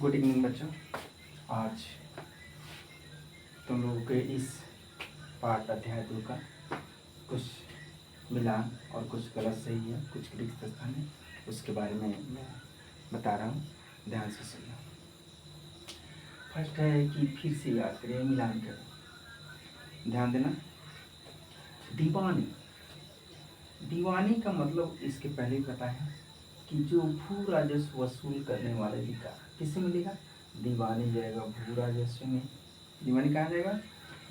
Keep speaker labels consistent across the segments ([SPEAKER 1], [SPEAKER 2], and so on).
[SPEAKER 1] Good evening बच्चों। आज तुम लोगों के इस पाठ अध्याय 2 का कुछ मिलान और कुछ गलत सही है, कुछ रिक्त स्थान है, उसके बारे में मैं बता रहा हूँ, ध्यान से सुनना। फर्स्ट है कि फिर से याद करें, मिलान करें, ध्यान देना। दीवानी, दीवानी का मतलब इसके पहले ही पता है कि जो भू राजस्व वसूल करने वाले अधिकार किससे मिलेगा? दीवानी जाएगा भू राजस्व में। दीवानी कहाँ जाएगा?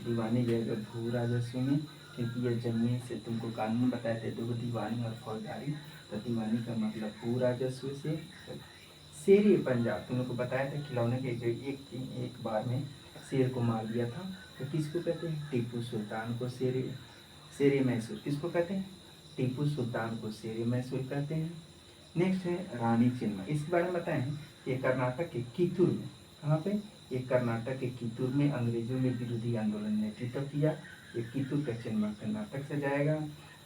[SPEAKER 1] दीवानी जाएगा भू राजस्व में, क्योंकि यह जमीन से तुमको कानून बताए थे दो, दीवानी और फौजदारी। तो दीवानी का मतलब भू राजस्व से। शेर पंजाब तुम लोग को बताया था, खिलौने के जो एक बार में शेर को मार दिया था, तो किसको कहते हैं? टीपू सुल्तान को शेर मैसूर किसको कहते हैं? टीपू सुल्तान को शेर मैसूर कहते हैं। नेक्स्ट है रानी चिन्मय, इसके बारे में बताएं। ये कर्नाटक के कितूर में, कहाँ पे? ये कर्नाटक के कितूर में अंग्रेजों ने विरोधी आंदोलन नेतृत्व किया। ये कितूर का चिन्मय कर्नाटक से जाएगा।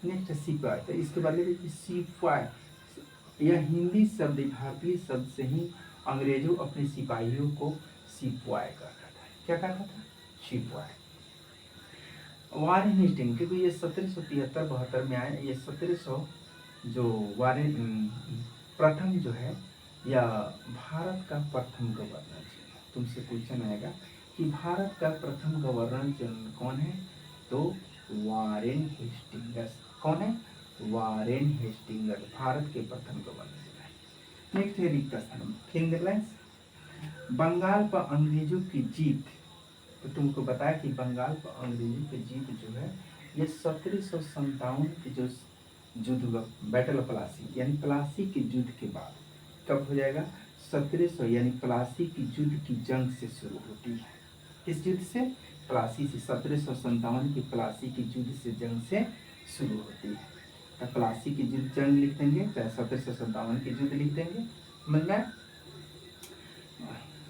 [SPEAKER 1] नेक्स्ट है सिपाही, तो इसके बारे में सिपाही, यह हिंदी शब्द भारतीय शब्द से ही अंग्रेजों अपने सिपाहियों को सिपाही कहता था। क्या कहता था? सिपाही। वारेन हेस्टिंग, क्योंकि ये 1773-72 में आए, ये 1700 जो वारेन प्रथम जो है या भारत का प्रथम गवर्नर जनरल, तुमसे क्वेश्चन आएगा कि भारत का प्रथम गवर्नर जनरल कौन है? तो वारेन हेस्टिंग्स। कौन है? वारेन हेस्टिंग्स भारत के प्रथम गवर्नर जनरल। नेक्स्ट है रिक्त स्थान, फिंगरलैंड। बंगाल पर अंग्रेजों की जीत, तो तुमको बताया कि बंगाल पर अंग्रेजों की जीत जो है ये 1757 की जो युद्ध हुआ, बैटल ऑफ प्लासी, यानी प्लासी के युद्ध के बाद कब हो जाएगा? 1700, यानी प्लासी की युद्ध की जंग से शुरू होती है। किस युद्ध से? प्लासी से। 1757 की प्लासी की युद्ध से जंग से शुरू होती है। तो प्लासी की युद्ध जंग लिख देंगे, चाहे 1757 की युद्ध लिख देंगे, समझ में?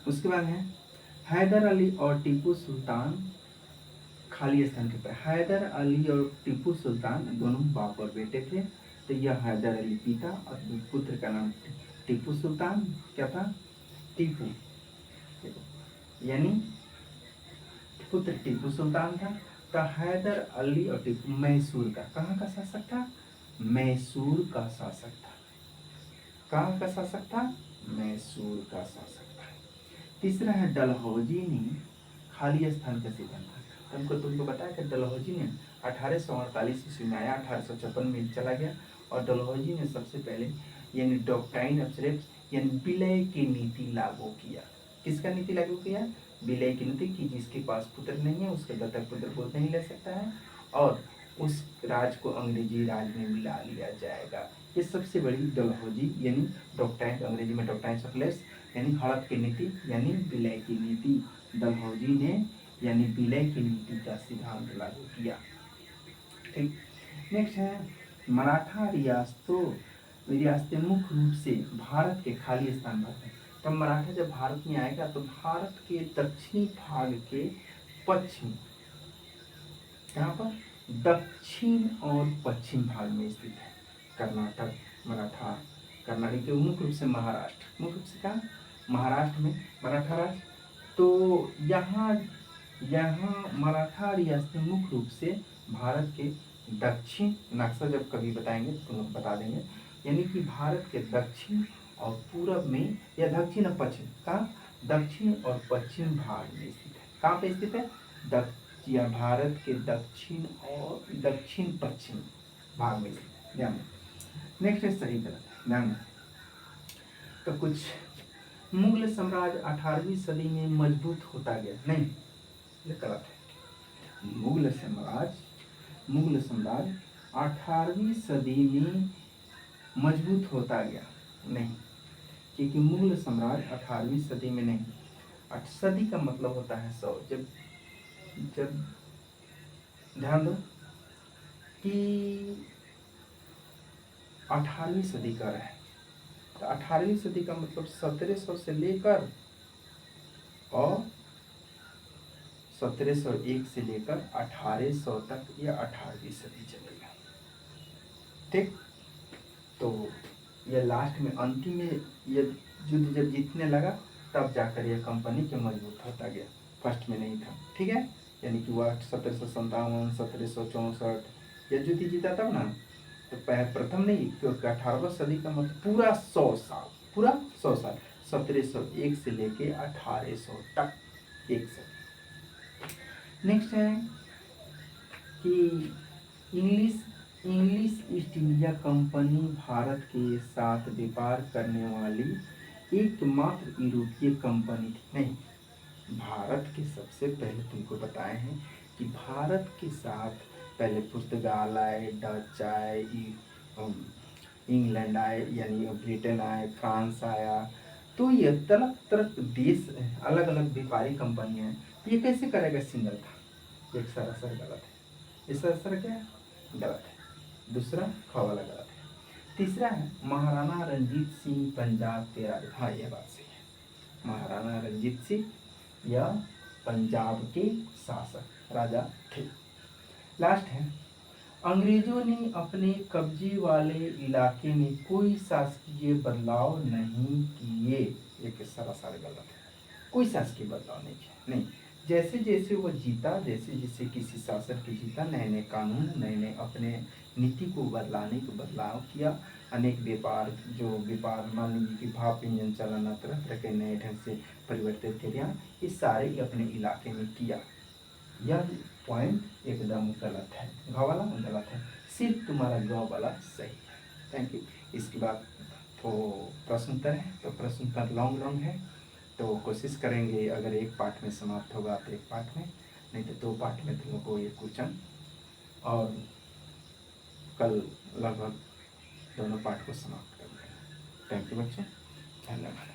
[SPEAKER 1] उसके बाद है हैदर अली और टीपू सुल्तान, खाली स्थान के पर हैदर अली और टीपू सुल्तान दोनों बाप और बेटे थे। तो यह हैदर अली पिता और पुत्र का नाम टीपू सुल्तान क्या था? टीपू, यानी पुत्र टीपू सुल्तान था। तो हैदर अली और टीपू मैसूर का, कहाँ का शासक था? मैसूर का शासक था। कहाँ का शासक था? मैसूर का शासक था। तीसरा है डलहौजी ने खाली स्थान का सिद्धांत। तुमको बताया कि डलहौजी ने 1848 ईस्वी में आया, 1856 में चला गया। और डलहौजी ने सबसे पहले यानी डॉक्ट्राइन ऑफ स्लेव्स, यानी विलय की नीति लागू किया। किसका नीति लागू किया? विलय की नीति, कि जिसके पास पुत्र नहीं है उसके दत्तक पुत्र गोद नहीं ले सकता है, और उस राज को अंग्रेजी राज में मिला लिया जाएगा। ये सबसे बड़ी डलहौजी यानी डॉक्ट्राइन, अंग्रेजी में डॉक्ट्राइन ऑफ स्लेव्स, यानी हड़प की नीति, यानी विलय की नीति। डलहौजी ने यानी विलय की नीति का सिद्धांत लागू किया। ठीक। नेक्स्ट है मराठा रियासतें मुख्य रूप से भारत के खाली स्थान पर है। तब मराठा जब भारत में आएगा तो भारत के दक्षिणी भाग के पश्चिम, यहाँ पर दक्षिण और पश्चिम भाग में स्थित है कर्नाटक। मराठा कर्नाटक के मुख्य रूप से महाराष्ट्र, मुख्य रूप से कहाँ? महाराष्ट्र में मराठा राज। तो यहाँ मराठा रियासतें मुख्य रूप से भारत के दक्षिण, नक्शा जब कभी बताएंगे तो बता देंगे, यानी कि भारत के दक्षिण और पूरब में, या दक्षिण और पश्चिम का, दक्षिण और पश्चिम भाग में स्थित है। कहाँ पे स्थित है? या भारत के दक्षिण और दक्षिण पश्चिम भाग में स्थित है। ध्यान। नेक्स्ट है सही गलत, ध्यान। तो कुछ मुगल साम्राज्य 18वीं सदी में मजबूत होता गया, नहीं, ये गलत है। मुगल साम्राज्य 18वीं सदी में मजबूत होता गया, नहीं, क्योंकि मुगल साम्राज्य 18वीं सदी में नहीं। सदी का मतलब होता है 100। जब ध्यान दो कि 18वीं सदी का है, तो 18वीं सदी का मतलब 1700 से लेकर और 1701 से लेकर 1800 तक, या 18वीं सदी चलेगा। ठीक। तो यह लास्ट में अंतिम में यह युद्ध जब जीतने लगा तब जाकर यह कंपनी के मजबूत होता गया, फर्स्ट में नहीं था। ठीक है, यानी कि वह 1757, 1764 यह युद्ध जीता तब ना, तो प्रथम नहीं, क्योंकि 18वीं सदी का मतलब पूरा 100 साल, पूरा 100 साल, 1701 से लेके 1800 तक, एक सदी। नेक्स्ट है कि English English east India company Bharat के साथ व्यापार करने वाली एकमात्र यूरोपीय कंपनी थी। नहीं, भारत के सबसे पहले तुमको बताए हैं कि भारत के साथ पहले पुर्तगाल आए, डच आए, इंग्लैंड आए, यानी ब्रिटेन आए, फ्रांस आया। तो ये तरह तरह देश अलग अलग व्यापारी कंपनियां हैं। ये कैसे करेगा सिंगल था, एक सरासर गलत है। इस सरासर क्या है, गलत है। दूसरा ख वाला गलत है। तीसरा है महाराणा रंजीत सिंह पंजाब के राजा। हाँ, यह बात सही है, महाराणा रंजीत सिंह या पंजाब के शासक राजा थे। लास्ट है, अंग्रेजों ने अपने कब्जे वाले इलाके में कोई शासकीय बदलाव नहीं किए। एक सरासर गलत है, कोई शासकीय बदलाव नहीं किया। नहीं, जैसे जैसे वो जीता, जैसे जैसे किसी शासक के जीता, नए नए कानून, नए नए अपने नीति को बदलाने को बदलाव किया। अनेक व्यापार, जो व्यापार मान लीजिए कि भाप इंजन चलाना, तरह तरह के नए ढंग से परिवर्तित किया, ये सारे अपने इलाके में किया। यह पॉइंट एकदम गलत है, घ वाला गलत है, सिर्फ तुम्हारा ग वाला सही है। Thank you. इसके बाद तो प्रश्न उत्तर है, तो प्रश्न उत्तर लॉन्ग लॉन्ग है, तो कोशिश करेंगे अगर एक पार्ट में समाप्त होगा तो एक पार्ट में, नहीं तो दो पार्ट में तुम लोग को ये क्वेश्चन, और कल लगभग दोनों पार्ट को समाप्त कर देंगे। थैंक यू बच्चों, धन्यवाद।